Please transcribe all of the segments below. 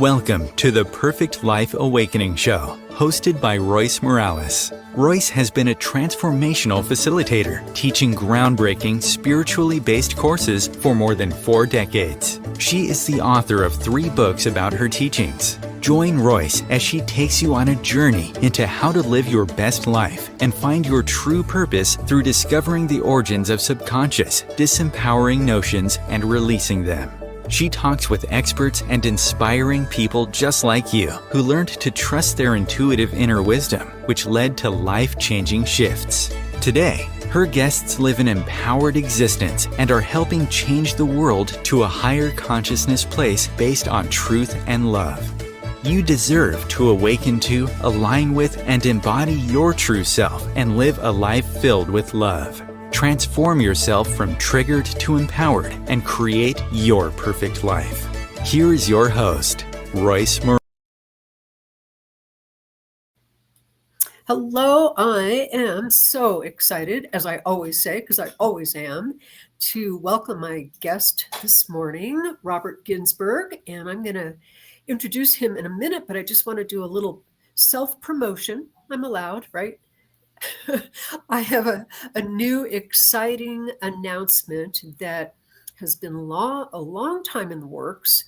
Welcome to the Perfect Life Awakening Show, hosted by Royce Morales. Royce has been a transformational facilitator, teaching groundbreaking, spiritually based courses for more than 4 decades. She is the author of 3 books about her teachings. Join Royce as she takes you on a journey into how to live your best life and find your true purpose through discovering the origins of subconscious, disempowering notions and releasing them. She talks with experts and inspiring people just like you who learned to trust their intuitive inner wisdom, which led to life-changing shifts. Today, her guests live an empowered existence and are helping change the world to a higher consciousness place based on truth and love. You deserve to awaken to, align with, and embody your true self and live a life filled with love. Transform yourself from triggered to empowered and create your perfect life. Here is your host, Royce Morales. Hello, I am so excited, as I always say, because I always am, to welcome my guest this morning, Robert Ginsberg, and I'm going to introduce him in a minute, but I just want to do a little self-promotion. I'm allowed, right? I have a new exciting announcement that has been a long time in the works.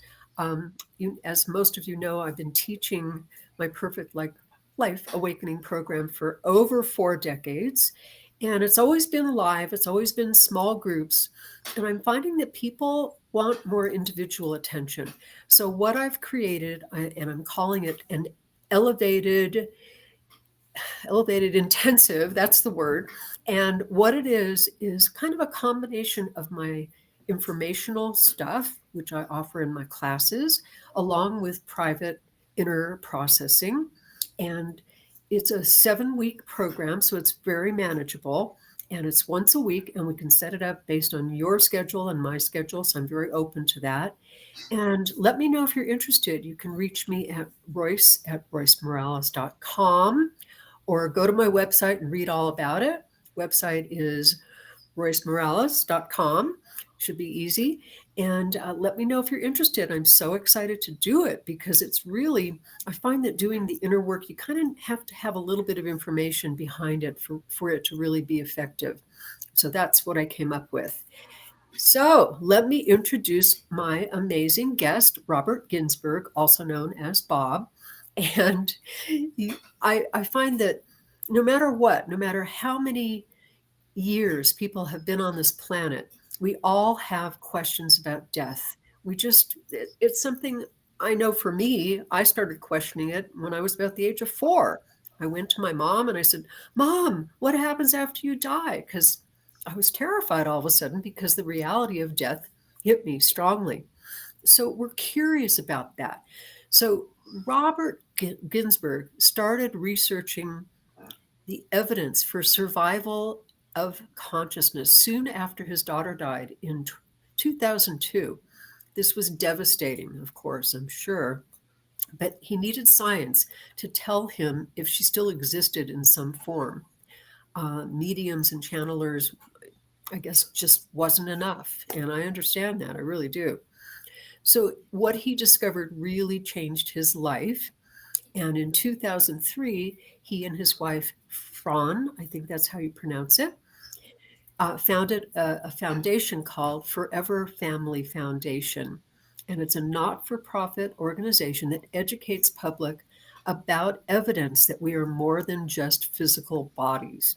As most of you know, I've been teaching my Perfect Life Awakening program for over 4 decades. And it's always been live. It's always been small groups. And I'm finding that people want more individual attention. So what I've created, and I'm calling it an elevated intensive, that's the word. And what it is kind of a combination of my informational stuff, which I offer in my classes, along with private inner processing. And it's a 7-week program, so it's very manageable. And it's once a week, and we can set it up based on your schedule and my schedule. So I'm very open to that. And let me know if you're interested. You can reach me at royce@roycemorales.com. or go to my website and read all about it. Website is roycemorales.com. Should be easy. And let me know if you're interested. I'm so excited to do it because it's really, I find that doing the inner work, you kind of have to have a little bit of information behind it for it to really be effective. So that's what I came up with. So let me introduce my amazing guest, Robert Ginsberg, also known as Bob. And I find that no matter what, no matter how many years people have been on this planet, we all have questions about death. It's something I know for me, I started questioning it when I was about the age of 4. I went to my mom and I said, "Mom, what happens after you die?" Because I was terrified all of a sudden because the reality of death hit me strongly. So we're curious about that. So Robert Ginsberg started researching the evidence for survival of consciousness soon after his daughter died in 2002. This was devastating, of course, I'm sure, but he needed science to tell him if she still existed in some form. Mediums and channelers, I guess, just wasn't enough, and I understand that, I really do. So what he discovered really changed his life. And in 2003, he and his wife, Fran, I think that's how you pronounce it, founded a foundation called Forever Family Foundation. And it's a not-for-profit organization that educates public about evidence that we are more than just physical bodies.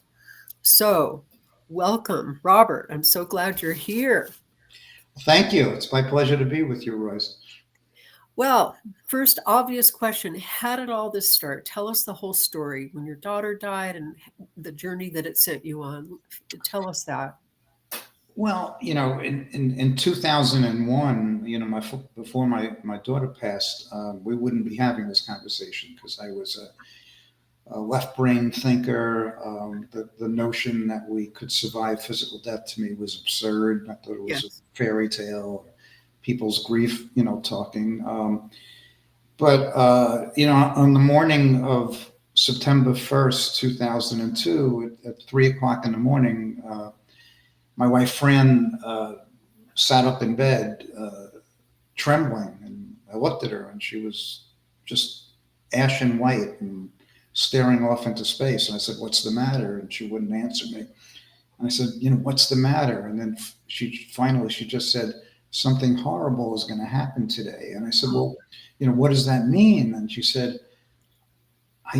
So welcome, Robert. I'm so glad you're here. Thank you. It's my pleasure to be with you, Royce. Well, first obvious question, how did all this start? Tell us the whole story when your daughter died and the journey that it sent you on. Tell us that. Well, in 2001, before my daughter passed, we wouldn't be having this conversation because I was a left brain thinker. The notion that we could survive physical death to me was absurd. I thought it was Yes. a fairy tale, people's grief, talking. But on the morning of September 1st, 2002, at 3 o'clock in the morning, my wife, Fran, sat up in bed, trembling. And I looked at her and she was just ashen white and staring off into space. And I said, "What's the matter?" And she wouldn't answer me. And I said, "What's the matter?" And then she just said, "Something horrible is going to happen today." And I said, "Well, what does that mean?" And she said, I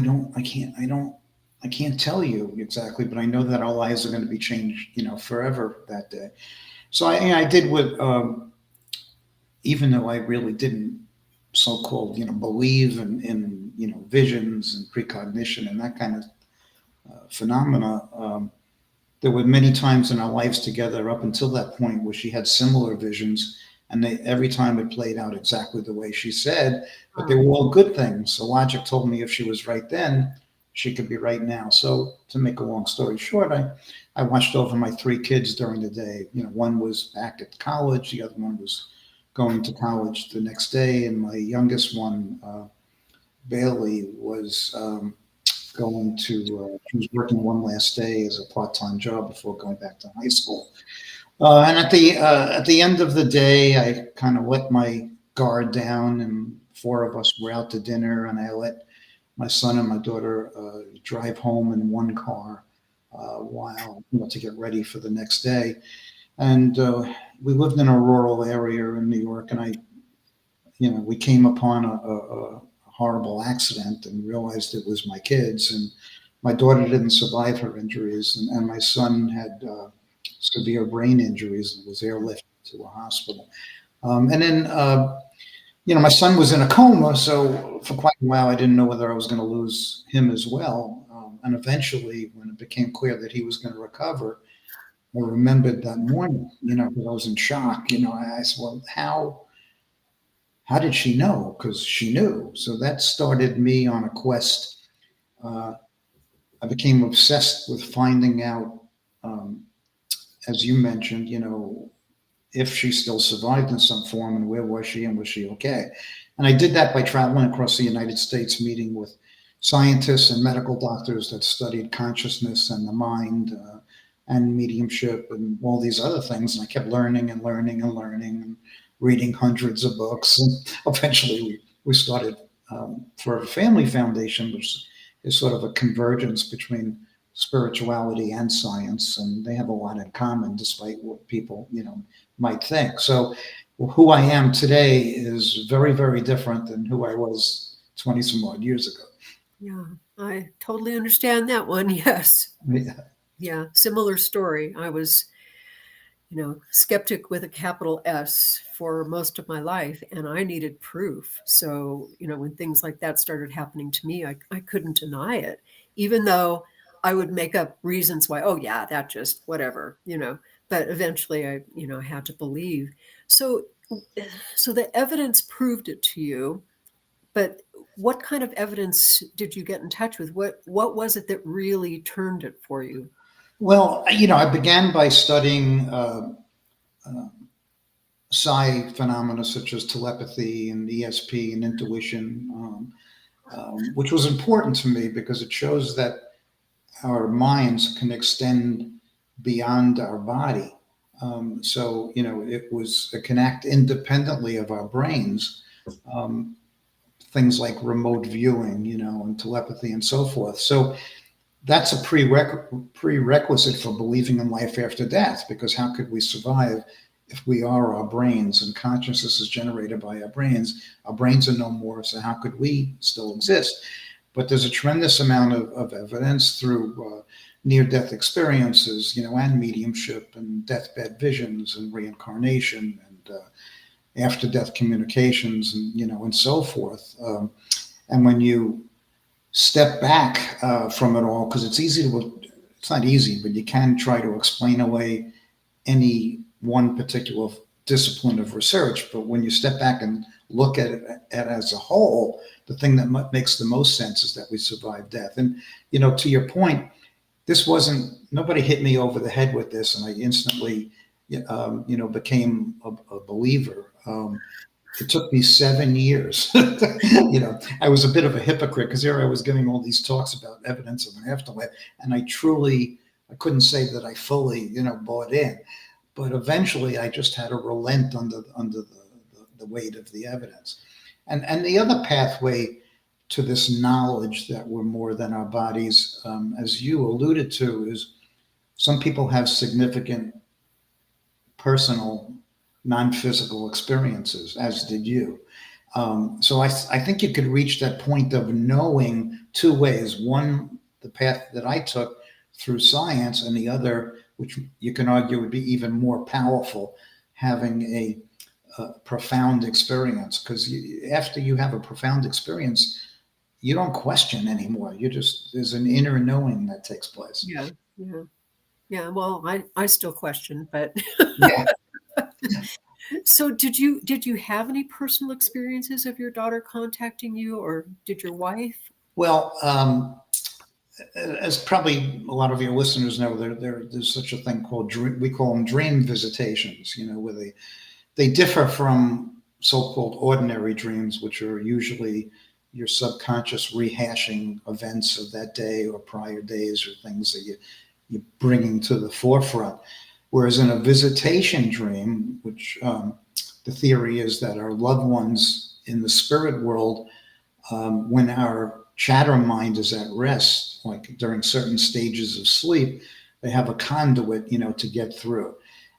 can't tell you exactly, but I know that our lives are going to be changed, forever that day." So I did what, even though I really didn't so-called, believe in visions and precognition and that kind of phenomena. There were many times in our lives together up until that point where she had similar visions, and every time it played out exactly the way she said, but they were all good things. So logic told me if she was right then, she could be right now. So to make a long story short, I watched over my three kids during the day. One was back at college, the other one was going to college the next day, and my youngest one, Bailey, was she was working one last day as a part-time job before going back to high school. And at the end of the day, I kind of let my guard down, and four of us were out to dinner, and I let my son and my daughter drive home in one car while to get ready for the next day. And we lived in a rural area in New York, and we came upon a horrible accident and realized it was my kids. And my daughter didn't survive her injuries, and my son had severe brain injuries and was airlifted to a hospital. And then, my son was in a coma, so for quite a while I didn't know whether I was going to lose him as well. And eventually, when it became clear that he was going to recover, I remembered that morning, because I was in shock. I said, "Well, how did she know?" Because she knew. So that started me on a quest. I became obsessed with finding out, as you mentioned, if she still survived in some form, and where was she, and was she okay? And I did that by traveling across the United States, meeting with scientists and medical doctors that studied consciousness and the mind and mediumship and all these other things. And I kept learning and learning and learning and reading hundreds of books. And eventually we started Forever Family Foundation, which is sort of a convergence between spirituality and science, and they have a lot in common, despite what people, might think. So who I am today is very, very different than who I was 20 some odd years ago. Yeah, I totally understand that one. Yes. Yeah. Similar story. I was, skeptic with a capital S for most of my life, and I needed proof. So, when things like that started happening to me, I couldn't deny it, even though I would make up reasons why, oh yeah, that just whatever, but eventually I had to believe. So the evidence proved it to you, but what kind of evidence did you get in touch with? What was it that really turned it for you? Well, I began by studying psi phenomena such as telepathy and ESP and intuition, which was important to me because it shows that our minds can extend beyond our body. So, it can act independently of our brains. Things like remote viewing, and telepathy and so forth. So that's a prerequisite for believing in life after death, because how could we survive if we are our brains, and consciousness is generated by our brains? Our brains are no more, so how could we still exist? But there's a tremendous amount of evidence through near-death experiences, and mediumship and deathbed visions and reincarnation and after-death communications and, and so forth. And when you step back from it all, because it's not easy, but you can try to explain away any one particular discipline of research. But when you step back and look at it as a whole, the thing that makes the most sense is that we survived death. And, to your point, nobody hit me over the head with this, and I instantly, became a believer. It took me 7 years. I was a bit of a hypocrite because here I was giving all these talks about evidence of an afterlife, and I couldn't say that I fully, bought in. But eventually I just had to relent under the weight of the evidence. And the other pathway to this knowledge that we're more than our bodies, as you alluded to, is some people have significant personal, non-physical experiences, as did you. So I think you could reach that point of knowing two ways. One, the path that I took through science, and the other, which you can argue would be even more powerful, having a profound experience. Because after you have a profound experience, you don't question anymore. There's an inner knowing that takes place. Yeah, yeah, yeah. Well, I still question, but Yeah. so did you have any personal experiences of your daughter contacting you, or did your wife? Well, as probably a lot of your listeners know, there's such a thing called we call them dream visitations. Where they differ from so-called ordinary dreams, which are usually your subconscious rehashing events of that day or prior days, or things that you're bringing to the forefront. Whereas in a visitation dream, which the theory is that our loved ones in the spirit world, when our chatter mind is at rest, like during certain stages of sleep, they have a conduit, to get through.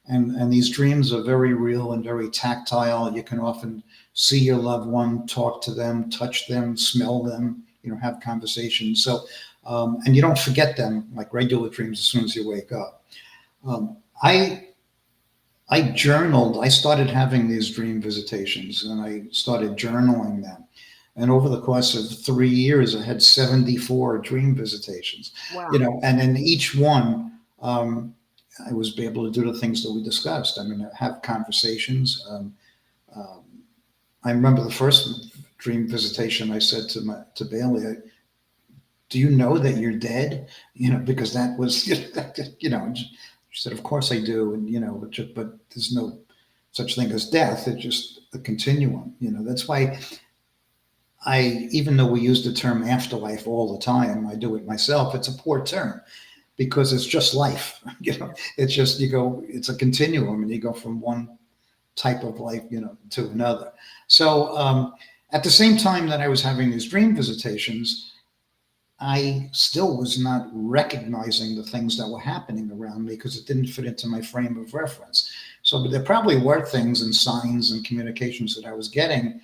And these dreams are very real and very tactile. You can often see your loved one, talk to them, touch them, smell them, have conversations. So, and you don't forget them like regular dreams as soon as you wake up. I journaled. I started having these dream visitations, and I started journaling them. And over the course of 3 years, I had 74 dream visitations. Wow. And in each one, I was able to do the things that we discussed. I mean, have conversations. I remember the first dream visitation. I said to Bailey, "Do you know that you're dead?" Because that was, She said, "Of course I do." And but there's no such thing as death. It's just a continuum. That's why even though we use the term afterlife all the time, I do it myself. It's a poor term, because it's just life. It's just, it's a continuum, and you go from one type of life, to another. So at the same time that I was having these dream visitations, I still was not recognizing the things that were happening around me, because it didn't fit into my frame of reference. So there probably were things and signs and communications that I was getting,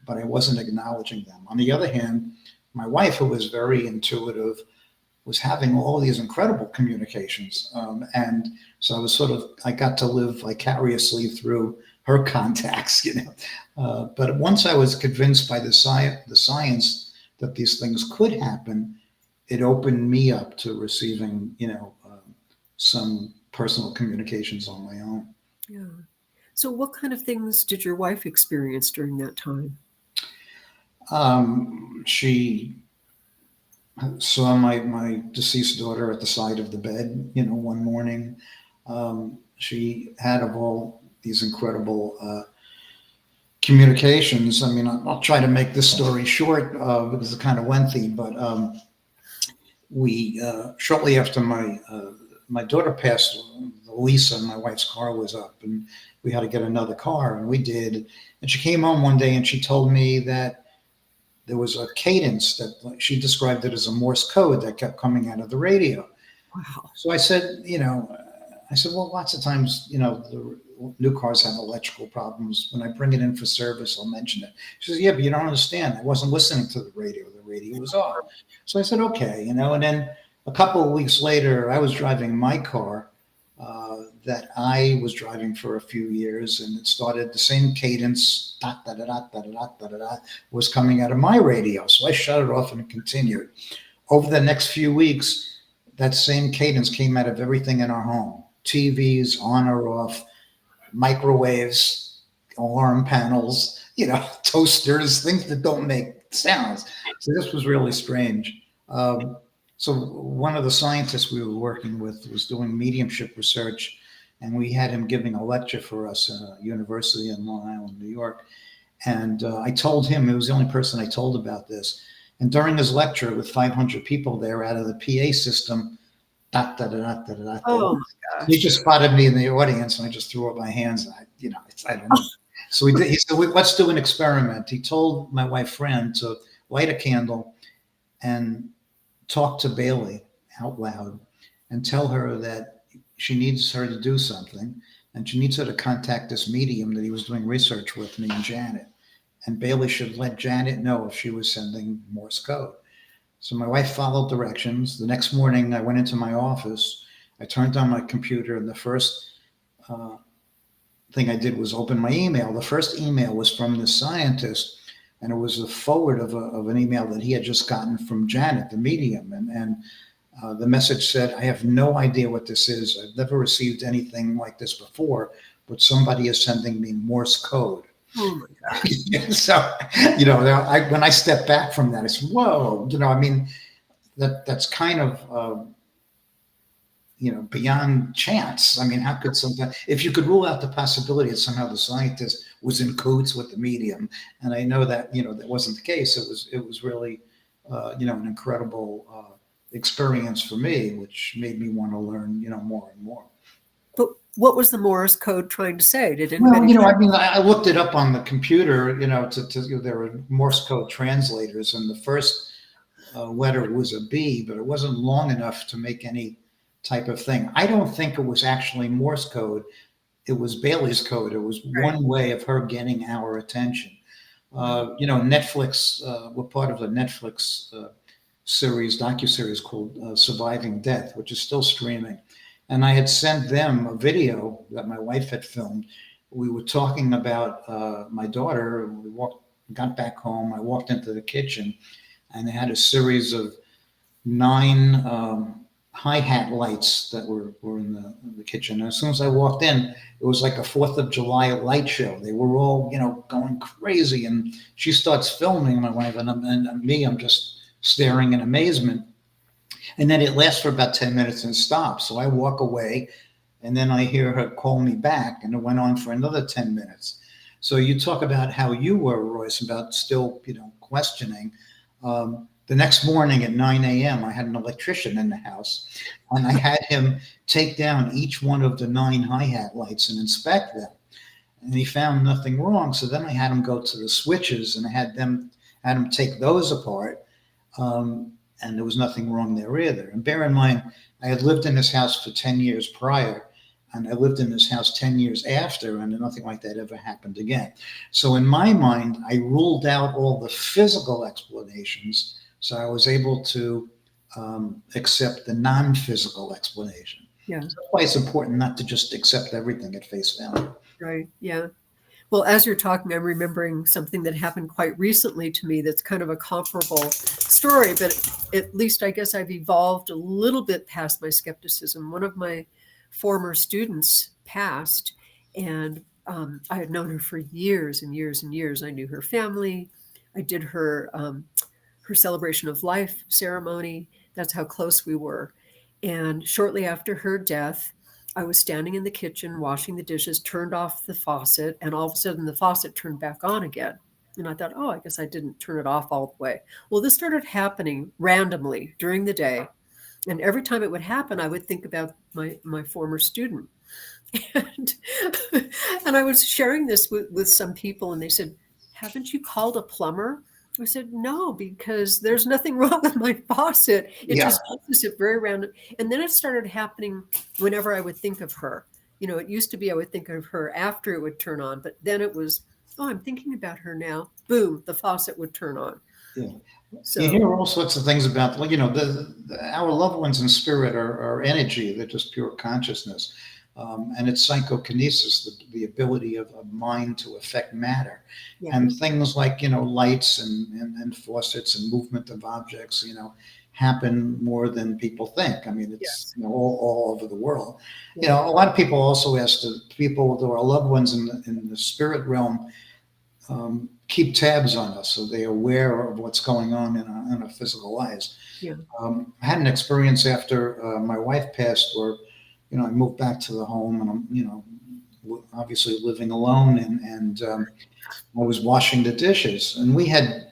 but I wasn't acknowledging them. On the other hand, my wife, who was very intuitive, was having all these incredible communications. And so I got to live vicariously through her contacts, But once I was convinced by the science that these things could happen, it opened me up to receiving, some personal communications on my own. Yeah. So what kind of things did your wife experience during that time? She saw my deceased daughter at the side of the bed, one morning. She had of all these incredible communications. I mean, I'll try to make this story short because it's kind of lengthy, but we shortly after my daughter passed, the lease on my wife's car was up, and we had to get another car, and we did. And she came home one day and she told me that there was a cadence that she described it as a Morse code that kept coming out of the radio. Wow. So I said, well, lots of times, the new cars have electrical problems. When I bring it in for service, I'll mention it. She says, "Yeah, but you don't understand. I wasn't listening to the radio. The radio was off." So I said, "Okay," and then a couple of weeks later, I was driving my car that I was driving for a few years, and it started the same cadence, da da da da da da da da, was coming out of my radio. So I shut it off and it continued. Over the next few weeks, that same cadence came out of everything in our home: TVs on or off, microwaves, alarm panels, toasters, things that don't make sounds. So this was really strange. So one of the scientists we were working with was doing mediumship research, and we had him giving a lecture for us at a university in Long Island, New York. And I told him, it was the only person I told about this. And during his lecture, with 500 people there, out of the PA system, da da da da da da. Oh my gosh. He just spotted me in the audience, and I just threw up my hands. I don't know. So we did. He said, "Let's do an experiment." He told my wife Fran to light a candle and talk to Bailey out loud and tell her that she needs her to do something, and she needs her to contact this medium that he was doing research with, named Janet. And Bailey should let Janet know if she was sending Morse code. So my wife followed directions. The next morning, I went into my office. I turned on my computer, and the first thing I did was open my email. The first email was from the scientist, and it was a forward of an email that he had just gotten from Janet, the medium. And the message said, "I have no idea what this is. I've never received anything like this before, but somebody is sending me Morse code." Oh my God. So, when I stepped back from that, I said, whoa, I mean, that's kind of, beyond chance. I mean, how could if you could rule out the possibility that somehow the scientist was in cahoots with the medium, and I know that, that wasn't the case. It was really, an incredible experience for me, which made me want to learn, more and more. But what was the Morse code trying to say? Did anybody? Well, I looked it up on the computer, there were Morse code translators, and the first letter was a B, but it wasn't long enough to make any type of thing. I don't think it was actually Morse code. It was Bailey's code. It was one way of her getting our attention. Netflix, we're part of the Netflix docuseries called Surviving Death, which is still streaming. And I had sent them a video that my wife had filmed. We were talking about my daughter. We got back home. I walked into the kitchen, and they had a series of 9 hi-hat lights that were in the kitchen. And as soon as I walked in, it was like a 4th of July light show. They were all, going crazy. And she starts filming, my wife, and I'm just staring in amazement. And then it lasts for about 10 minutes and stops. So I walk away, and then I hear her call me back, and it went on for another 10 minutes. So you talk about how you were, Royce, about still, questioning. The next morning at 9 a.m., I had an electrician in the house, and I had him take down each one of the 9 hi-hat lights and inspect them. And he found nothing wrong. So then I had him go to the switches, and I had him take those apart. And there was nothing wrong there either. And bear in mind, I had lived in this house for 10 years prior, and I lived in this house 10 years after, and nothing like that ever happened again. So in my mind, I ruled out all the physical explanations, so I was able to accept the non-physical explanation. Yeah. So that's why it's important not to just accept everything at face value. Right. Yeah. Well, as you're talking, I'm remembering something that happened quite recently to me that's kind of a comparable story, but at least I guess I've evolved a little bit past my skepticism. One of my former students passed, and I had known her for years and years and years. I knew her family. I did her celebration of life ceremony. That's how close we were. And shortly after her death, I was standing in the kitchen washing the dishes, turned off the faucet, and all of a sudden the faucet turned back on again. And I thought, I guess I didn't turn it off all the way. Well, this started happening randomly during the day. And every time it would happen, I would think about my former student. And I was sharing this with some people, and they said, "Haven't you called a plumber?" I said, "No, because there's nothing wrong with my faucet. It just does it very random." And then it started happening whenever I would think of her. It used to be I would think of her after it would turn on, but then it was, I'm thinking about her now. Boom, the faucet would turn on. Yeah. So you hear all sorts of things about, our loved ones in spirit are energy. They're just pure consciousness. And it's psychokinesis, the ability of mind to affect matter. Yeah. And things like, lights and faucets and movement of objects, happen more than people think. I mean, it's all over the world. Yeah. A lot of people also ask the people who are loved ones in the spirit realm, keep tabs on us so they're aware of what's going on in our physical lives. Yeah. I had an experience after my wife passed where, I moved back to the home, and I'm, obviously living alone, and I was washing the dishes, and we had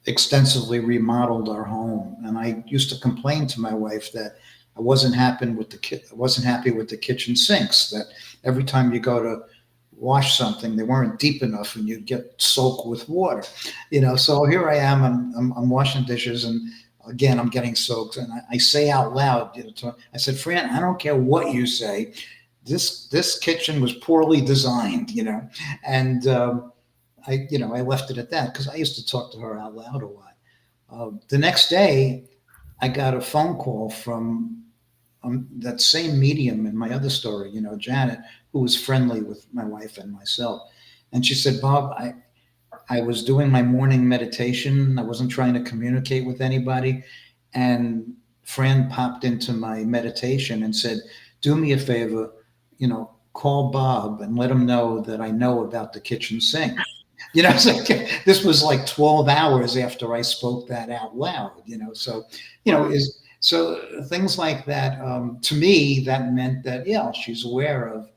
extensively remodeled our home. And I used to complain to my wife that I wasn't happy with the kitchen sinks, that every time you go to wash something. They weren't deep enough, and you'd get soaked with water. So here I am. I'm washing dishes, and again I'm getting soaked. And I say out loud, I said, Fran, I don't care what you say. This kitchen was poorly designed, and I left it at that because I used to talk to her out loud a lot. The next day, I got a phone call from that same medium in my other story, Janet, who was friendly with my wife and myself. And she said, Bob, I was doing my morning meditation. I wasn't trying to communicate with anybody. And Fran popped into my meditation and said, do me a favor, call Bob and let him know that I know about the kitchen sink. This was like 12 hours after I spoke that out loud, so, so things like that, to me, that meant that, yeah, she's aware of,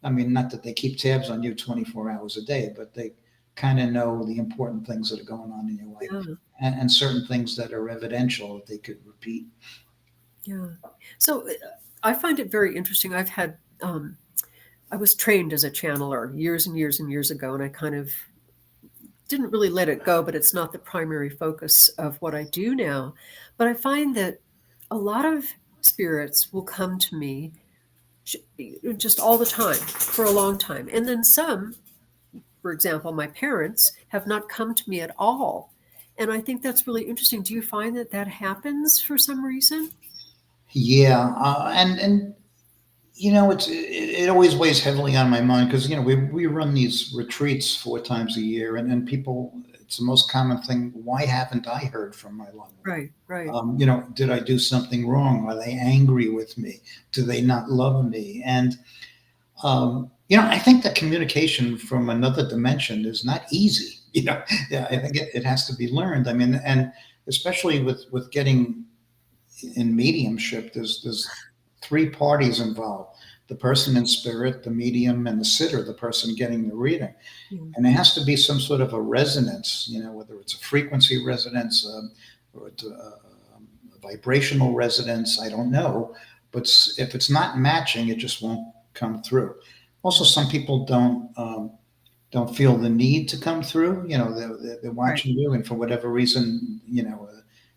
I mean, not that they keep tabs on you 24 hours a day, but they kind of know the important things that are going on in your life, and certain things that are evidential that they could repeat. Yeah. So I find it very interesting. I've had, I was trained as a channeler years and years and years ago, and I kind of didn't really let it go, but it's not the primary focus of what I do now. But I find that a lot of spirits will come to me just all the time for a long time. And then some, for example, my parents have not come to me at all. And I think that's really interesting. Do you find that that happens for some reason? Yeah. And it always weighs heavily on my mind because, we run these retreats 4 times a year, and people, it's the most common thing. Why haven't I heard from my loved one? Right. Did I do something wrong? Are they angry with me? Do they not love me? And, I think that communication from another dimension is not easy. Yeah, I think it has to be learned. I mean, and especially with getting in mediumship, there's 3 parties involved: the person in spirit, the medium, and the sitter, the person getting the reading. And there has to be some sort of a resonance, whether it's a frequency resonance, or a vibrational resonance, I don't know. But if it's not matching, it just won't come through. Also, some people don't feel the need to come through. They're watching you, and for whatever reason,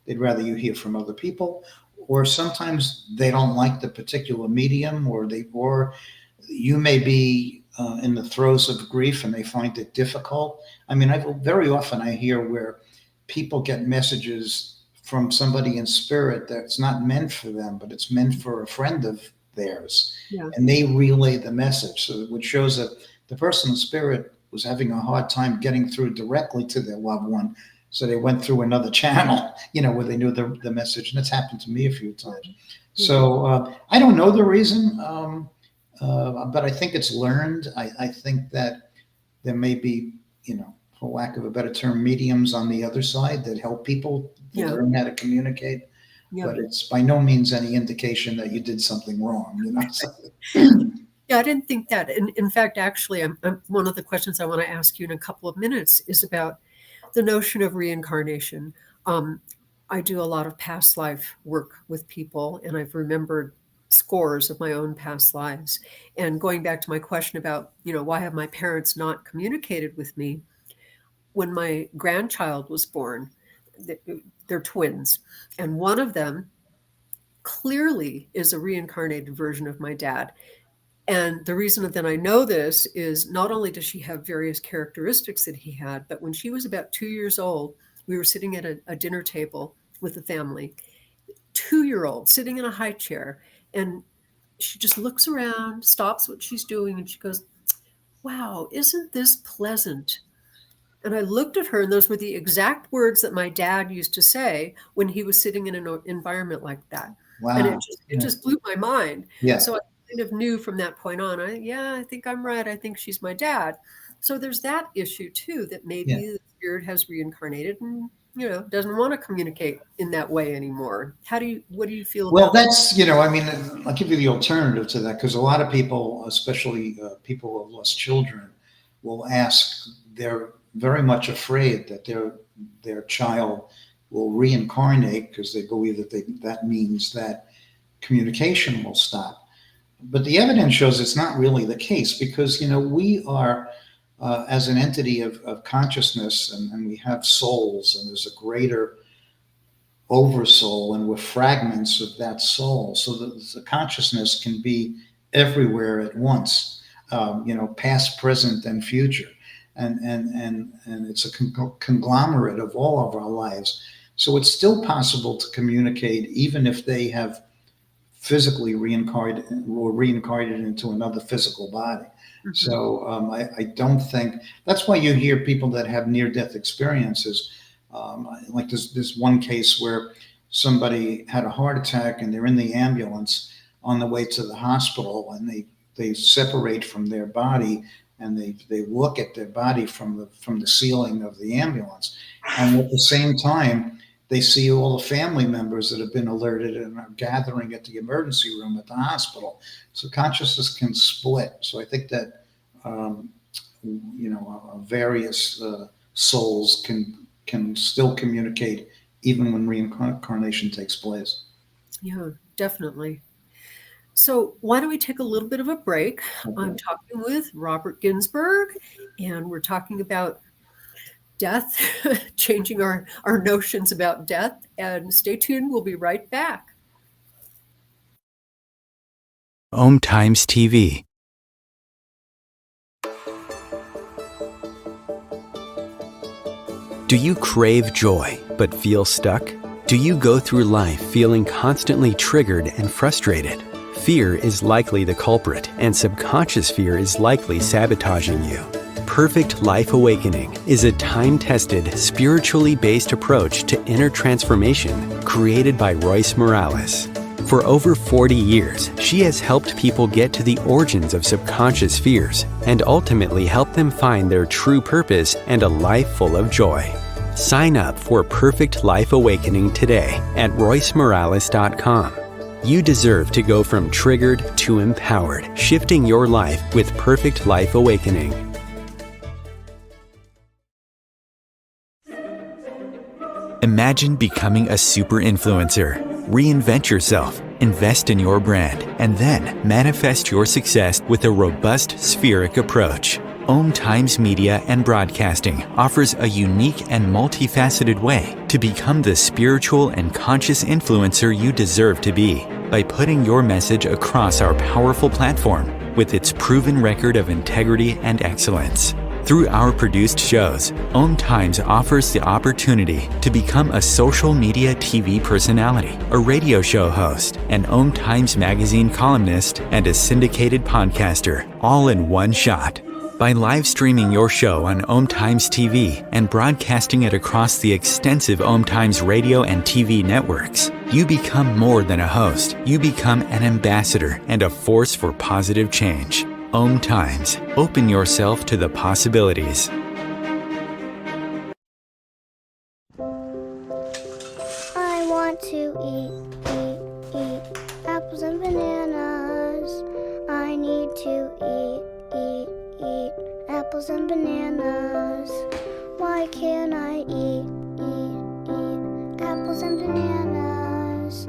they'd rather you hear from other people. Or sometimes they don't like the particular medium, or you may be in the throes of grief and they find it difficult. I mean, very often I hear where people get messages from somebody in spirit that's not meant for them, but it's meant for a friend of theirs, and they relay the message. So which shows that the person in spirit was having a hard time getting through directly to their loved one. So they went through another channel, where they knew the message. And it's happened to me a few times. So I don't know the reason, but I think it's learned. I think that there may be, for lack of a better term, mediums on the other side that help people learn how to communicate. But it's by no means any indication that you did something wrong. Yeah, I didn't think that. In fact, actually, one of the questions I want to ask you in a couple of minutes is about the notion of reincarnation. I do a lot of past life work with people, and I've remembered scores of my own past lives. And going back to my question about, why have my parents not communicated with me? When my grandchild was born, they're twins, and one of them clearly is a reincarnated version of my dad. And the reason that I know this is not only does she have various characteristics that he had, but when she was about 2 years old, we were sitting at a dinner table with the family, 2-year-old sitting in a high chair. And she just looks around, stops what she's doing, and she goes, wow, isn't this pleasant? And I looked at her, and those were the exact words that my dad used to say when he was sitting in an environment like that. Wow. And it just blew my mind. Yeah. So I kind of knew from that point on, I think I'm right. I think she's my dad. So there's that issue too, that maybe the spirit has reincarnated and, doesn't want to communicate in that way anymore. What do you feel Well, about that? that's, I'll give you the alternative to that, because a lot of people, especially people who have lost children, will ask, they're very much afraid that their child will reincarnate because they believe that means that communication will stop. but the evidence shows it's not really the case because, we are, as an entity of consciousness, and we have souls, and there's a greater oversoul, and we're fragments of that soul. So the consciousness can be everywhere at once, past, present, and future. And it's a conglomerate of all of our lives. So it's still possible to communicate, even if they have physically reincarnated into another physical body. Mm-hmm. So I don't think that's why you hear people that have near-death experiences. Like this one case where somebody had a heart attack and they're in the ambulance on the way to the hospital, and they separate from their body, and they look at their body from the ceiling of the ambulance, and at the same time they see all the family members that have been alerted and are gathering at the emergency room at the hospital. So consciousness can split. So I think that various souls can still communicate even when reincarnation takes place. Yeah, definitely. So why don't we take a little bit of a break? Okay. I'm talking with Robert Ginsberg, and we're talking about death, changing our notions about death. And stay tuned, we'll be right back. Om Times TV. Do you crave joy but feel stuck? Do you go through life feeling constantly triggered and frustrated? Fear is likely the culprit, and subconscious fear is likely sabotaging you. Perfect Life Awakening is a time-tested, spiritually based approach to inner transformation created by Royce Morales. For over 40 years, she has helped people get to the origins of subconscious fears and ultimately help them find their true purpose and a life full of joy. Sign up for Perfect Life Awakening today at roycemorales.com. You deserve to go from triggered to empowered, shifting your life with Perfect Life Awakening. Imagine becoming a super influencer. Reinvent yourself, invest in your brand, and then manifest your success with a robust spheric approach. Om Times Media and Broadcasting offers a unique and multifaceted way to become the spiritual and conscious influencer you deserve to be by putting your message across our powerful platform with its proven record of integrity and excellence. Through our produced shows, Om Times offers the opportunity to become a social media TV personality, a radio show host, an Om Times magazine columnist, and a syndicated podcaster, all in one shot. By live streaming your show on Om Times TV and broadcasting it across the extensive Om Times radio and TV networks, you become more than a host. You become an ambassador and a force for positive change. Om Times. Open yourself to the possibilities. I want to eat apples and bananas. I need to eat apples and bananas. Why can't I eat apples and bananas?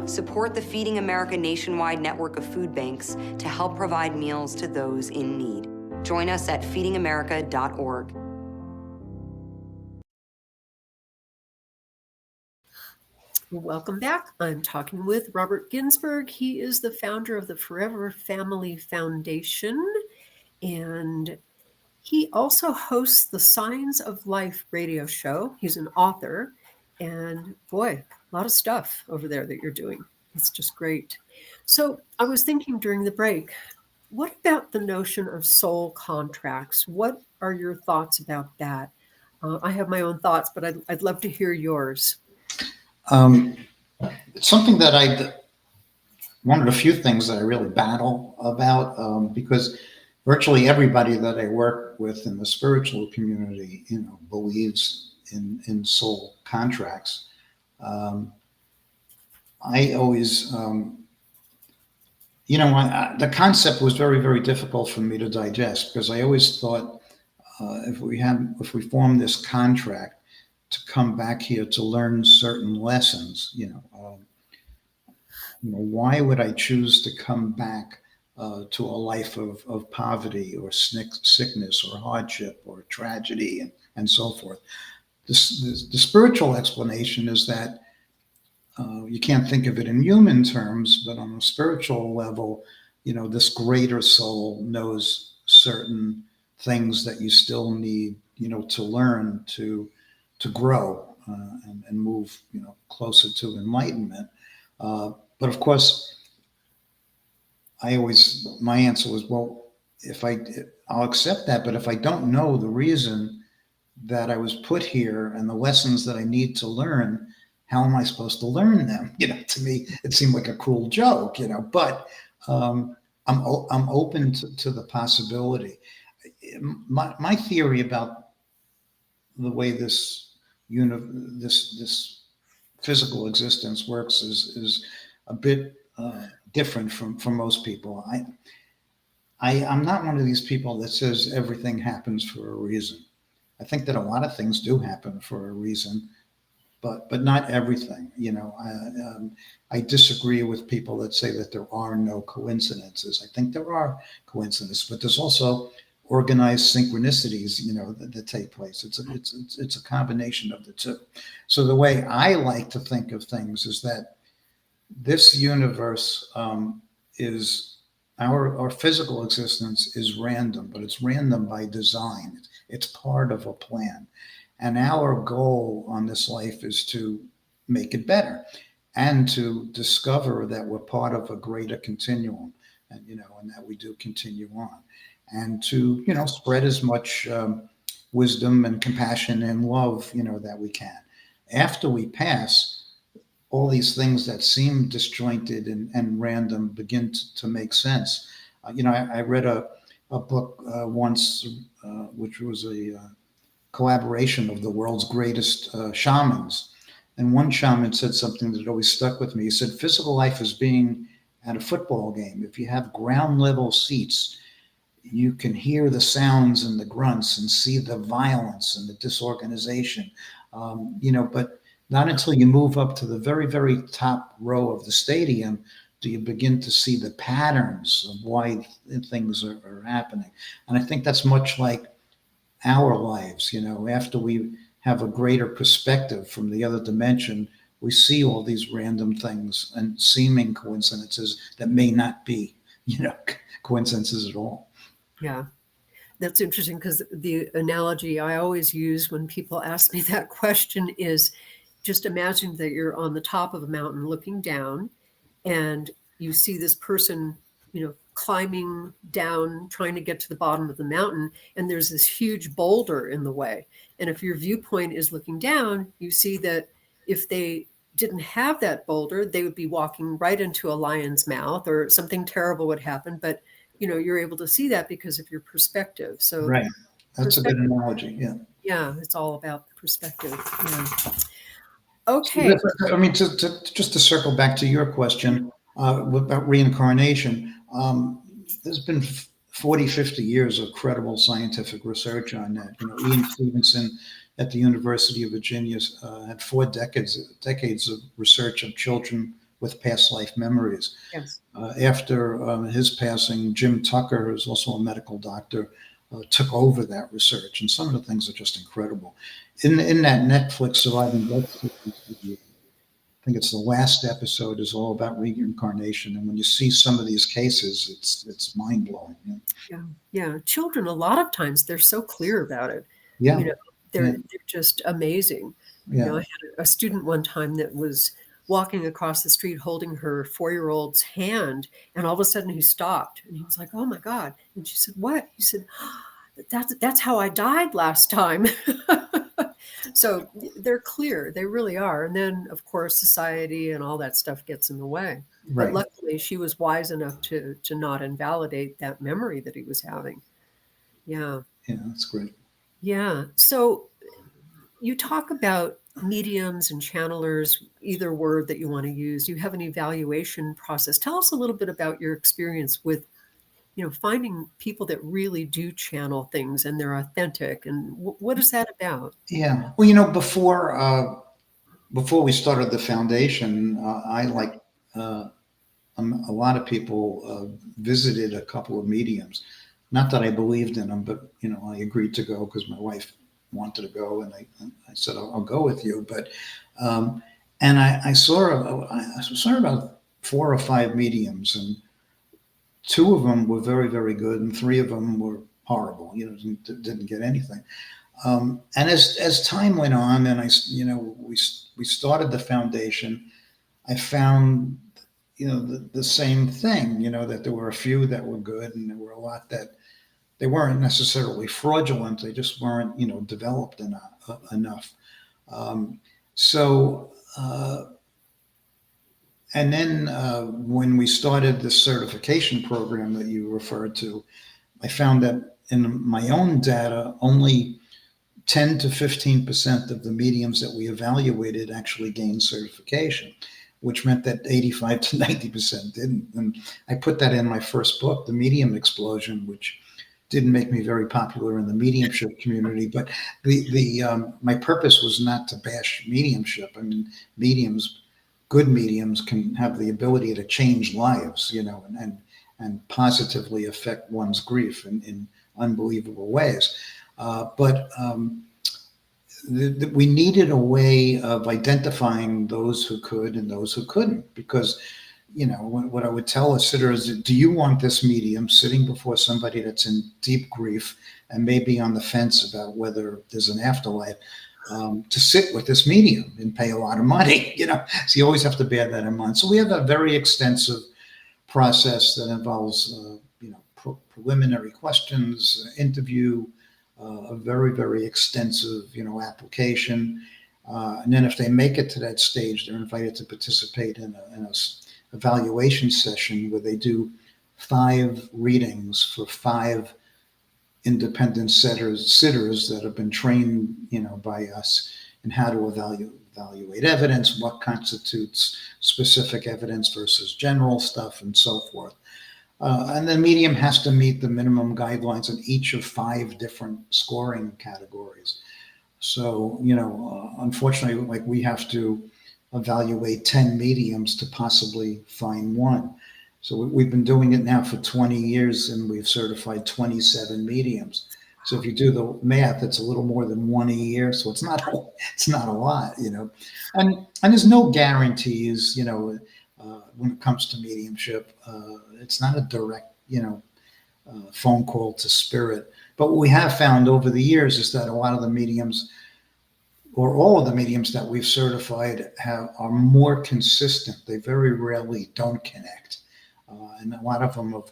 Support the Feeding America nationwide network of food banks to help provide meals to those in need. Join us at feedingamerica.org. Welcome back. I'm talking with Robert Ginsberg. He is the founder of the Forever Family Foundation, and he also hosts the Signs of Life radio show. He's an author, and boy, a lot of stuff over there that you're doing. It's just great. So I was thinking during the break, what about the notion of soul contracts? What are your thoughts about that? I have my own thoughts, but I'd love to hear yours. It's something that one of the few things that I really battle about, because virtually everybody that I work with in the spiritual community, believes in soul contracts. I always, the concept was very, very difficult for me to digest, because I always thought if we form this contract to come back here to learn certain lessons, why would I choose to come back to a life of poverty or sickness or hardship or tragedy and so forth? The spiritual explanation is that you can't think of it in human terms, but on a spiritual level, this greater soul knows certain things that you still need, to learn to grow and move, closer to enlightenment. But of course, my answer was, well, I'll accept that, but if I don't know the reason that I was put here and the lessons that I need to learn, how am I supposed to learn them? To me, it seemed like a cruel joke, but I'm open to the possibility. My theory about the way this physical existence works is a bit different from most people. I'm not one of these people that says everything happens for a reason. I think that a lot of things do happen for a reason, but not everything. I disagree with people that say that there are no coincidences. I think there are coincidences, but there's also organized synchronicities, that take place. It's a combination of the two. So the way I like to think of things is that this universe is our physical existence is random, but it's random by design. It's part of a plan. And our goal on this life is to make it better and to discover that we're part of a greater continuum and, and that we do continue on and to, spread as much wisdom and compassion and love, that we can. After we pass, all these things that seem disjointed and random begin to make sense. I read a book once, which was a collaboration of the world's greatest shamans. And one shaman said something that always stuck with me. He said, physical life is being at a football game. If you have ground level seats, you can hear the sounds and the grunts and see the violence and the disorganization, but not until you move up to the very, very top row of the stadium do you begin to see the patterns of why things are happening. And I think that's much like our lives. After we have a greater perspective from the other dimension, we see all these random things and seeming coincidences that may not be, coincidences at all. Yeah, that's interesting because the analogy I always use when people ask me that question is just imagine that you're on the top of a mountain looking down and you see this person, climbing down, trying to get to the bottom of the mountain, and there's this huge boulder in the way. And if your viewpoint is looking down, you see that if they didn't have that boulder, they would be walking right into a lion's mouth or something terrible would happen. But, you're able to see that because of your perspective. So right. That's a good analogy. Yeah. Yeah. It's all about the perspective. Yeah. Okay. I mean, just to circle back to your question about reincarnation, there's been 40, 50 years of credible scientific research on that. Ian Stevenson at the University of Virginia had 4 decades of research of children with past life memories. Yes. After his passing, Jim Tucker, who's also a medical doctor, took over that research. And some of the things are just incredible. In that Netflix Surviving Death series, I think it's the last episode is all about reincarnation. And when you see some of these cases, it's mind blowing. Yeah. Children, a lot of times they're so clear about it. Yeah. They're just amazing. Yeah. I had a student one time that was walking across the street holding her 4-year-old's hand, and all of a sudden he stopped and he was like, "Oh my God." And she said, "What?" He said, that's how I died last time. So they're clear. They really are. And then, of course, society and all that stuff gets in the way. Right. But luckily, she was wise enough to not invalidate that memory that he was having. Yeah. Yeah, that's great. Yeah. So you talk about mediums and channelers, either word that you want to use. You have an evaluation process. Tell us a little bit about your experience with finding people that really do channel things and they're authentic. And what is that about? Yeah. Well, before we started the foundation, I a lot of people visited a couple of mediums. Not that I believed in them, but I agreed to go because my wife wanted to go, and I said I'll go with you. But and I saw about 4 or 5 mediums, and 2 of them were very, very good, and 3 of them were horrible. Didn't get anything. And as time went on, and we started the foundation, I found the same thing. That there were a few that were good, and there were a lot that they weren't necessarily fraudulent. They just weren't developed enough. So. And then when we started the certification program that you referred to, I found that in my own data, only 10 to 15% of the mediums that we evaluated actually gained certification, which meant that 85 to 90% didn't. And I put that in my first book, The Medium Explosion, which didn't make me very popular in the mediumship community. But my purpose was not to bash mediumship. I mean, good mediums can have the ability to change lives, and positively affect one's grief in unbelievable ways. But we needed a way of identifying those who could and those who couldn't, because what I would tell a sitter is, do you want this medium sitting before somebody that's in deep grief and maybe on the fence about whether there's an afterlife, to sit with this medium and pay a lot of money? So you always have to bear that in mind. So we have a very extensive process that involves preliminary questions, interview, a very, very extensive application, and then if they make it to that stage, they're invited to participate in a evaluation session where they do 5 readings for 5 independent sitters that have been trained, by us in how to evaluate evidence, what constitutes specific evidence versus general stuff, and so forth. And the medium has to meet the minimum guidelines in each of 5 different scoring categories. So, unfortunately, like, we have to evaluate 10 mediums to possibly find one. So we've been doing it now for 20 years, and we've certified 27 mediums. So if you do the math, it's a little more than 1 a year. So it's not a lot, And there's no guarantees, when it comes to mediumship. It's not a direct, phone call to spirit. But what we have found over the years is that a lot of the mediums, or all of the mediums that we've certified, are more consistent. They very rarely don't connect. And a lot of them have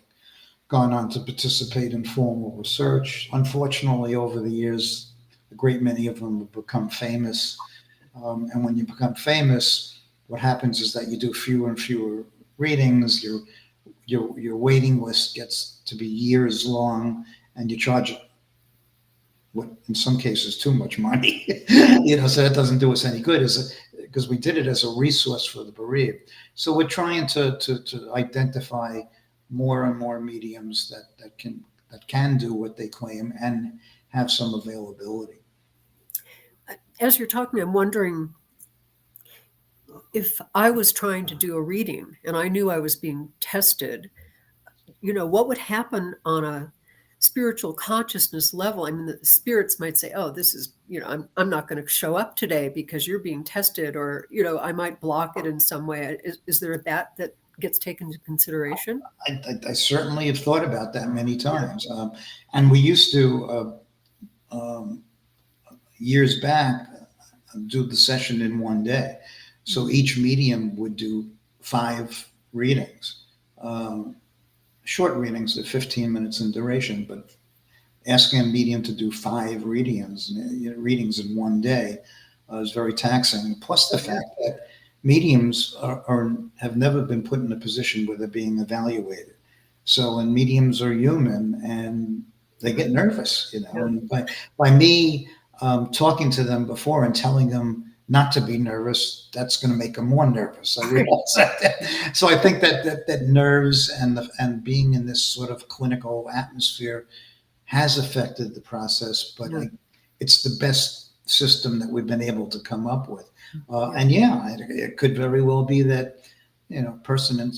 gone on to participate in formal research. Unfortunately, over the years, a great many of them have become famous. And when you become famous, what happens is that you do fewer and fewer readings. Your waiting list gets to be years long, and you charge, what in some cases, too much money. So that doesn't do us any good, because we did it as a resource for the bereaved. So we're trying to identify more and more mediums that can do what they claim and have some availability. As you're talking, I'm wondering, if I was trying to do a reading and I knew I was being tested, what would happen on a spiritual consciousness level? I mean, the spirits might say, oh, this is, I'm not going to show up today because you're being tested, or, I might block it in some way. Is there that gets taken into consideration? I certainly have thought about that many times. And we used to, years back, do the session in one day. So each medium would do 5 readings, short readings at 15 minutes in duration, but asking a medium to do 5 readings in one day is very taxing. Plus the fact that mediums have never been put in a position where they're being evaluated. So, and mediums are human, and they get nervous, And by me talking to them before and telling them not to be nervous, that's going to make them more nervous. I realize that. So I think that nerves and being in this sort of clinical atmosphere has affected the process, but it's the best system that we've been able to come up with. And it could very well be that, person. And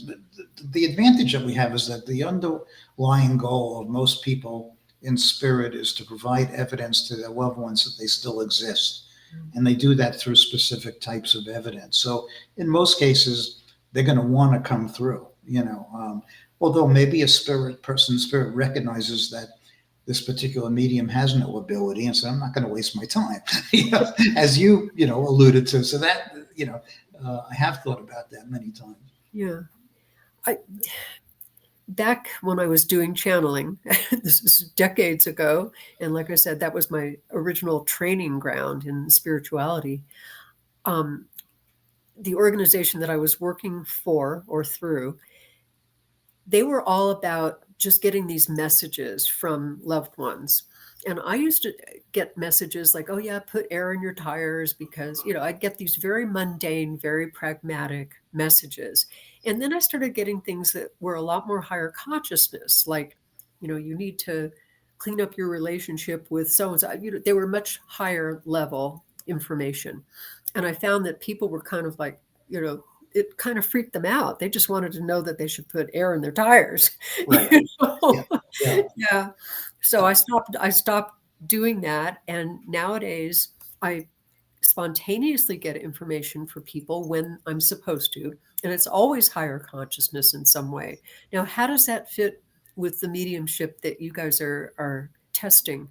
the advantage that we have is that the underlying goal of most people in spirit is to provide evidence to their loved ones that they still exist. And they do that through specific types of evidence. So in most cases, they're going to want to come through, although maybe a spirit recognizes that this particular medium has no ability, and so I'm not going to waste my time, as you alluded to. So that I have thought about that many times. Yeah, back when I was doing channeling, this is decades ago, and like I said, that was my original training ground in spirituality. The organization that I was working for or through, they were all about just getting these messages from loved ones. And I used to get messages like, oh yeah, put air in your tires, because, I'd get these very mundane, very pragmatic messages. And then I started getting things that were a lot more higher consciousness, like, you need to clean up your relationship with so-and-so. They were much higher level information. And I found that people were kind of like, it kind of freaked them out. They just wanted to know that they should put air in their tires. Right. Yeah. So I stopped doing that. And nowadays I spontaneously get information for people when I'm supposed to. And it's always higher consciousness in some way. Now, how does that fit with the mediumship that you guys are testing?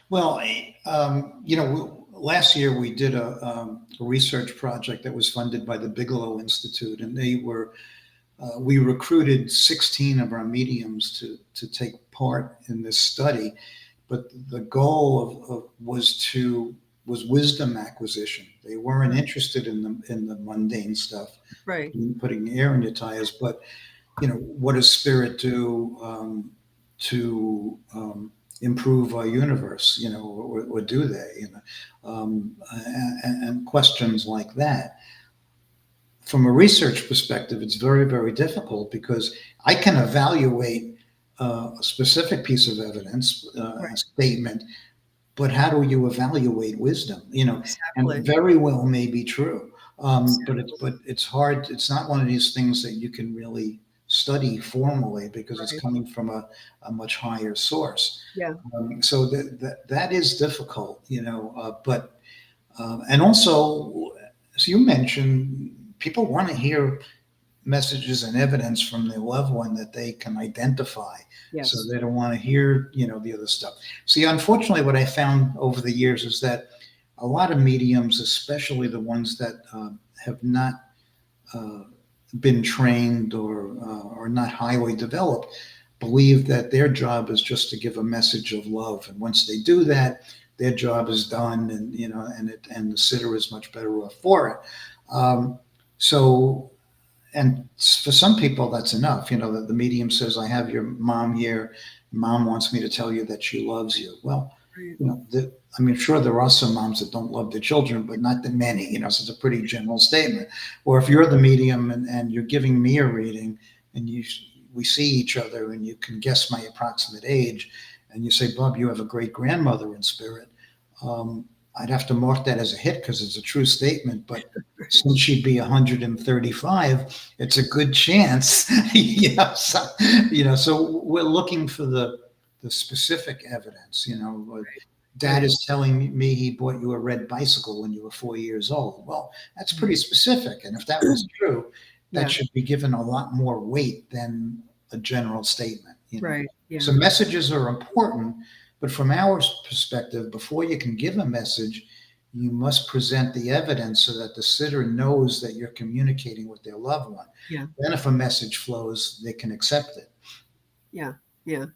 Well, last year we did a research project that was funded by the Bigelow Institute, and we recruited 16 of our mediums to take part in this study. But the goal was wisdom acquisition. They weren't interested in the mundane stuff, right? Putting air in your tires, but what does spirit do to improve our universe, or do they, and questions like that. From a research perspective, it's very, very difficult because I can evaluate a specific piece of evidence, a statement, but how do you evaluate wisdom? Exactly. And it very well may be true, but it's hard. It's not one of these things that you can really study formally because it's coming from a much higher source. Yeah. So that is difficult, but and also, as you mentioned, people want to hear messages and evidence from their loved one that they can identify. Yes. So they don't want to hear, the other stuff. See, unfortunately, what I found over the years is that a lot of mediums, especially the ones that have not been trained or not highly developed, believe that their job is just to give a message of love, and once they do that, their job is done, and and the sitter is much better off for it. So, and for some people, that's enough. That the medium says, "I have your mom here. Mom wants me to tell you that she loves you." Well, sure, there are some moms that don't love their children, but not that many. So it's a pretty general statement. Or if you're the medium and you're giving me a reading, and we see each other, and you can guess my approximate age, and you say, "Bob, you have a great grandmother in spirit." I'd have to mark that as a hit because it's a true statement. But since she'd be 135, it's a good chance. So we're looking for the specific evidence. Dad is telling me he bought you a red bicycle when you were 4 years old. Well, that's pretty specific. And if that was true, that should be given a lot more weight than a general statement. Right. Yeah. So messages are important, but from our perspective, before you can give a message, you must present the evidence so that the sitter knows that you're communicating with their loved one. Yeah. Then if a message flows, they can accept it. Yeah. Yeah.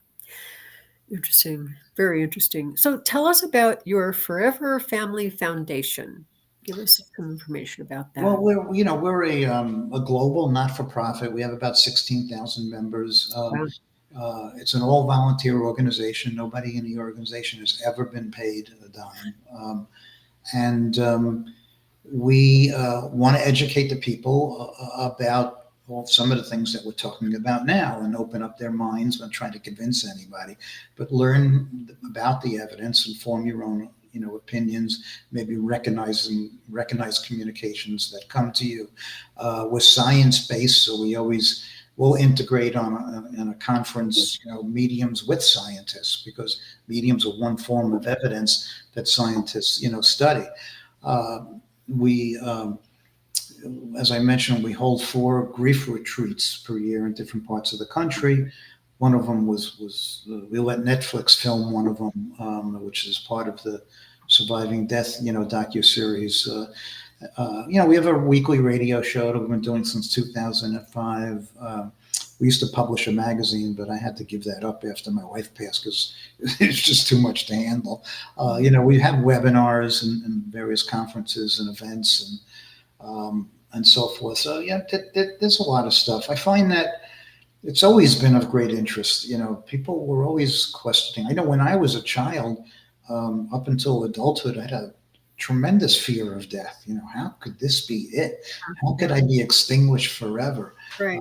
Interesting. Very interesting. So tell us about your Forever Family Foundation. Give us some information about that. Well, we're a global not-for-profit. We have about 16,000 members. Wow. It's an all-volunteer organization. Nobody in the organization has ever been paid a dime. We want to educate the people about some of the things that we're talking about now, and open up their minds. We're not trying to convince anybody, but learn about the evidence and form your own opinions, maybe recognize communications that come to you. We're science-based, so we'll integrate in a conference, mediums with scientists, because mediums are one form of evidence that scientists, study. We As I mentioned, we hold 4 grief retreats per year in different parts of the country. One of them was we let Netflix film one of them, which is part of the Surviving Death, docuseries. We have a weekly radio show that we've been doing since 2005. We used to publish a magazine, but I had to give that up after my wife passed because it's just too much to handle. We have webinars and various conferences and events and so forth. So there's a lot of stuff. I find that it's always been of great interest. People were always questioning. I know when I was a child, up until adulthood, I had a tremendous fear of death. How could this be it? How could I be extinguished forever? Right.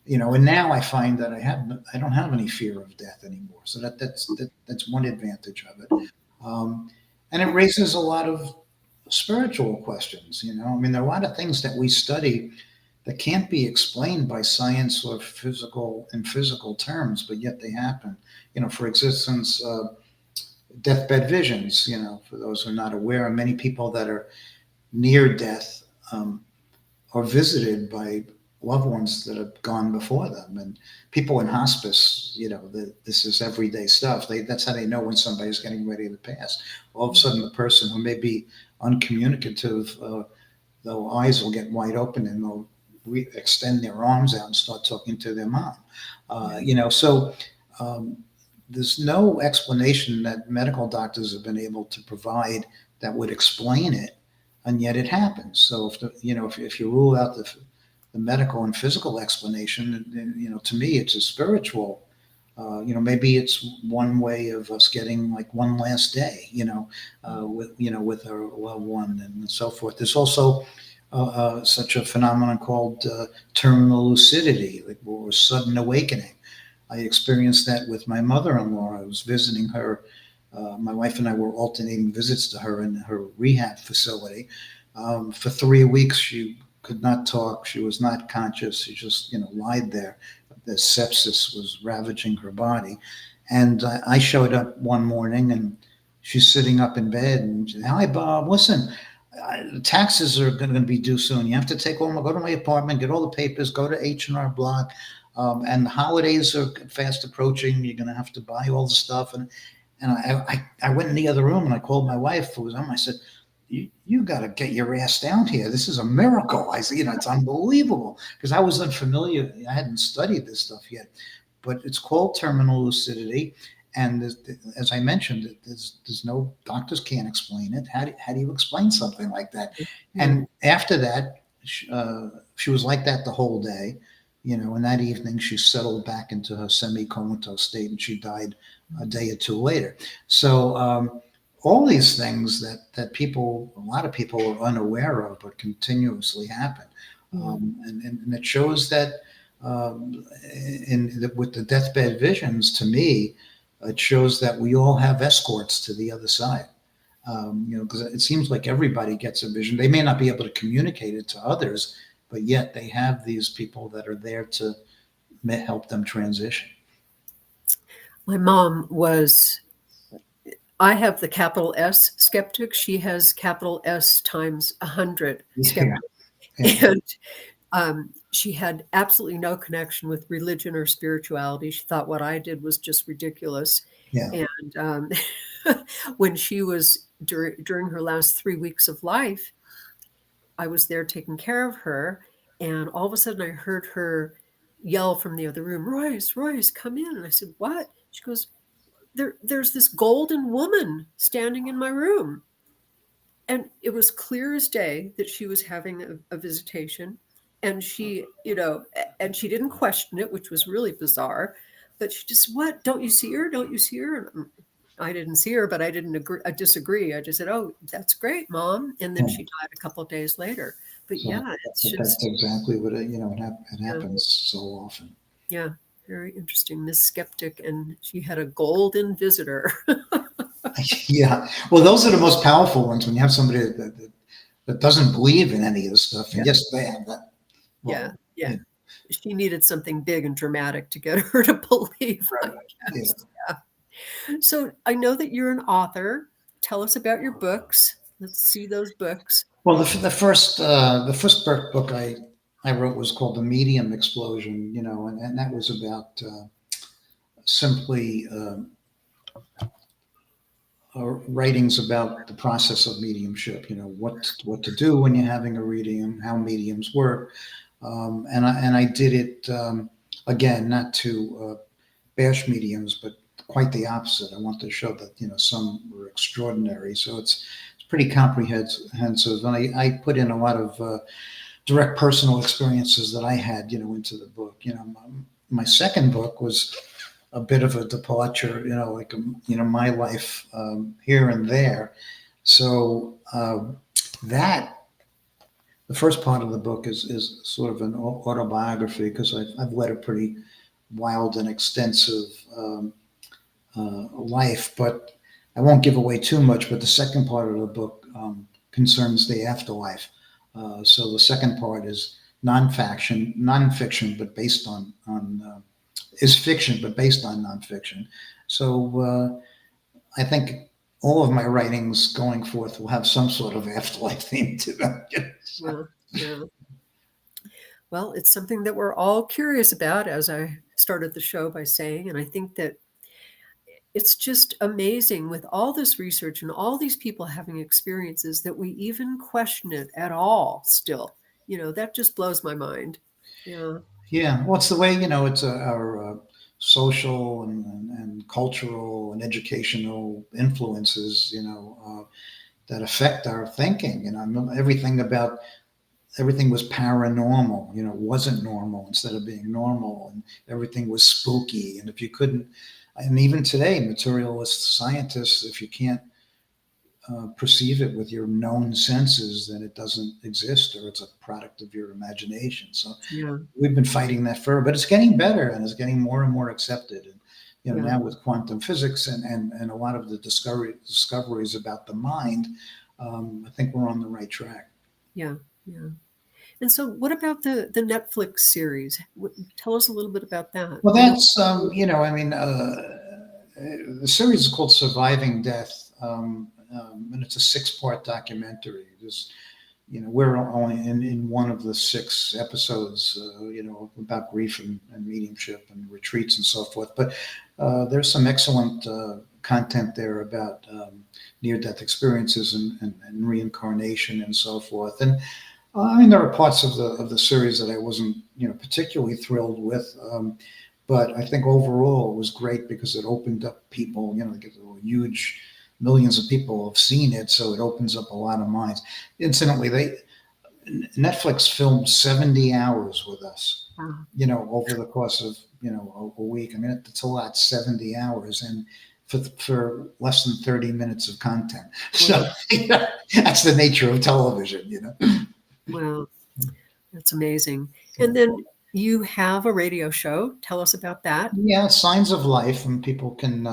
And now I find that I don't have any fear of death anymore. So that's one advantage of it. And it raises a lot of spiritual questions. There are a lot of things that we study that can't be explained by science or physical terms, but yet they happen. For instance, deathbed visions. For those who are not aware, many people that are near death are visited by loved ones that have gone before them, and people in hospice. This is everyday stuff. That's how they know when somebody's getting ready to pass. All of a sudden, the person who may be uncommunicative, their eyes will get wide open and they'll extend their arms out and start talking to their mom. So there's no explanation that medical doctors have been able to provide that would explain it, and yet it happens. So if you rule out the medical and physical explanation, to me it's a spiritual. Maybe it's one way of us getting like one last day, with our loved one and so forth. There's also such a phenomenon called terminal lucidity, or sudden awakening. I experienced that with my mother-in-law. I was visiting her. My wife and I were alternating visits to her in her rehab facility. For 3 weeks, she could not talk. She was not conscious. She just, lied there. The sepsis was ravaging her body. And I showed up one morning and she's sitting up in bed and she said, "Hi, Bob, listen, taxes are going to be due soon. You have to go to my apartment, get all the papers, go to H&R Block. And the holidays are fast approaching. You're going to have to buy all the stuff." And I went in the other room and I called my wife who was home. I said, you got to get your ass down here. This is a miracle. I said, it's unbelievable, because I was unfamiliar. I hadn't studied this stuff yet, but it's called terminal lucidity. And as I mentioned, there's no, doctors can't explain it. How do you explain something like that? And after that, she was like that the whole day, and that evening she settled back into her semi-comatose state and she died a day or two later. So, all these things that a lot of people are unaware of, but continuously happen. And it shows that with the deathbed visions, to me, it shows that we all have escorts to the other side. Because it seems like everybody gets a vision. They may not be able to communicate it to others, but yet they have these people that are there to help them transition. My mom was, I have the capital S skeptic. She has capital S times 100 skeptic. Yeah. And she had absolutely no connection with religion or spirituality. She thought what I did was just ridiculous. Yeah. And when she was during her last 3 weeks of life, I was there taking care of her. And all of a sudden I heard her yell from the other room, Royce, come in. And I said, "What?" She goes, There's this golden woman standing in my room. And it was clear as day that she was having a visitation. And she, and she didn't question it, which was really bizarre. But she just, "What? Don't you see her? Don't you see her?" And I didn't see her, but I didn't agree. I disagree. I just said, "Oh, that's great, Mom." And then she died a couple of days later. But so it's just, that's exactly what it happens so often. Yeah. Very interesting, Miss Skeptic, and she had a golden visitor. Yeah. Well, those are the most powerful ones when you have somebody that doesn't believe in any of this stuff. And yes, they have that. Yeah, Well, yeah. She needed something big and dramatic to get her to believe, I right. Yeah. guess. So I know that you're an author. Tell us about your books. Let's see those books. Well, the first book I wrote was called The Medium Explosion, and that was about simply writings about the process of mediumship. What to do when you're having a reading, how mediums work, and I did it again, not to bash mediums, but quite the opposite. I want to show that some were extraordinary. So it's pretty comprehensive, and I put in a lot of direct personal experiences that I had into the book. My second book was a bit of a departure, like my life here and there. So that the first part of the book is sort of an autobiography, because I've led a pretty wild and extensive life, but I won't give away too much. But the second part of the book concerns the afterlife. So the second part is nonfiction, but based on is fiction, but based on nonfiction. So I think all of my writings going forth will have some sort of afterlife theme to them. Well, yeah. Well, it's something that we're all curious about, as I started the show by saying, and I think that it's just amazing with all this research and all these people having experiences that we even question it at all still. That just blows my mind. Yeah. Yeah, well, it's the way it's our social and cultural and educational influences, that affect our thinking. Everything was paranormal, wasn't normal instead of being normal, and everything was spooky. And if you couldn't, and even today, materialist scientists, if you can't perceive it with your known senses, then it doesn't exist, or it's a product of your imagination. So Yeah. we've been fighting that forever, but it's getting better and it's getting more and more accepted. And Yeah. now with quantum physics and a lot of the discoveries about the mind, I think we're on the right track. Yeah. Yeah. And so what about the Netflix series? Tell us a little bit about that. Well, that's the series is called Surviving Death, and it's a 6-part documentary. We're only in one of the 6 episodes, about grief and mediumship and retreats and so forth. But there's some excellent content there about near-death experiences and reincarnation and so forth. And there are parts of the series that I wasn't, particularly thrilled with, but I think overall it was great because it opened up people. Huge millions of people have seen it, so it opens up a lot of minds. Incidentally, Netflix filmed 70 hours with us, over the course of a week. I mean, it's a lot, 70 hours, and for less than 30 minutes of content. So that's the nature of television, Well, that's amazing. And then you have a radio show. Tell us about that. Yeah, Signs of Life, and people can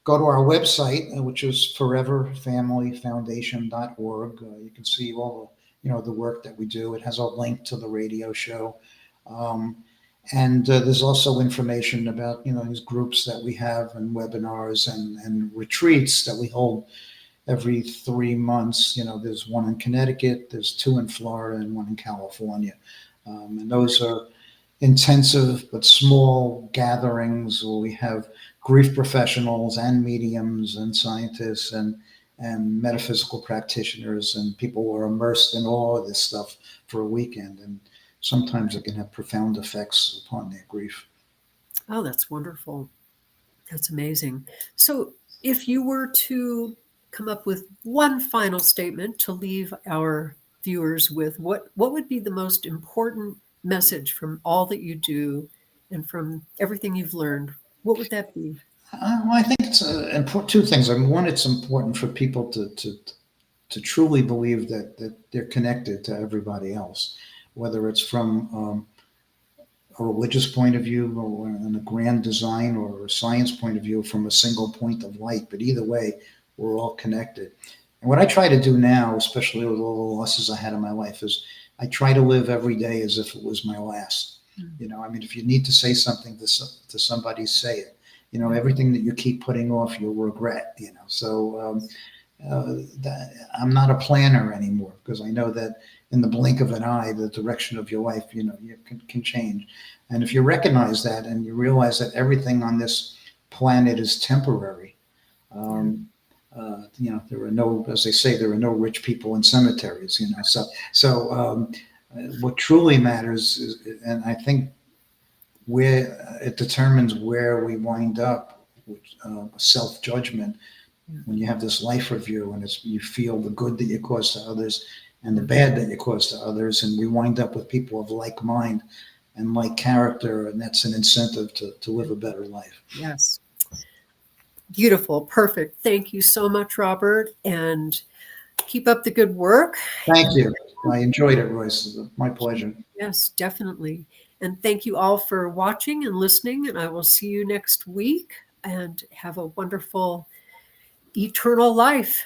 go to our website, which is foreverfamilyfoundation.org. You can see all the work that we do. It has a link to the radio show, and there's also information about these groups that we have and webinars and retreats that we hold every 3 months. There's one in Connecticut, there's 2 in Florida, and 1 in California. And those are intensive but small gatherings where we have grief professionals and mediums and scientists and metaphysical practitioners and people who are immersed in all of this stuff for a weekend. And sometimes it can have profound effects upon their grief. Oh, that's wonderful. That's amazing. So if you were to come up with one final statement to leave our viewers with, what would be the most important message from all that you do and from everything you've learned? What would that be? Well, I think it's important. 2 things. I mean, one, it's important for people to truly believe that they're connected to everybody else, whether it's from a religious point of view or in a grand design or a science point of view from a single point of light. But either way, we're all connected. And what I try to do now, especially with all the losses I had in my life, is I try to live every day as if it was my last. You know, I mean, if you need to say something to somebody, say it. You know, everything that you keep putting off, you'll regret. You know, so that I'm not a planner anymore, because I know that in the blink of an eye, the direction of your life, you know, you can change. And if you recognize that and you realize that everything on this planet is temporary, you know, there are no, as they say, there are no rich people in cemeteries. You know, so what truly matters is, and I think where it determines where we wind up with self-judgment. When you have this life review and you feel the good that you cause to others and the bad that you cause to others, and we wind up with people of like mind and like character, and that's an incentive to live a better life. Yes. Beautiful. Perfect. Thank you so much, Robert, and keep up the good work. Thank you. I enjoyed it, Royce. It was my pleasure. Yes, definitely. And thank you all for watching and listening, and I will see you next week, and have a wonderful eternal life.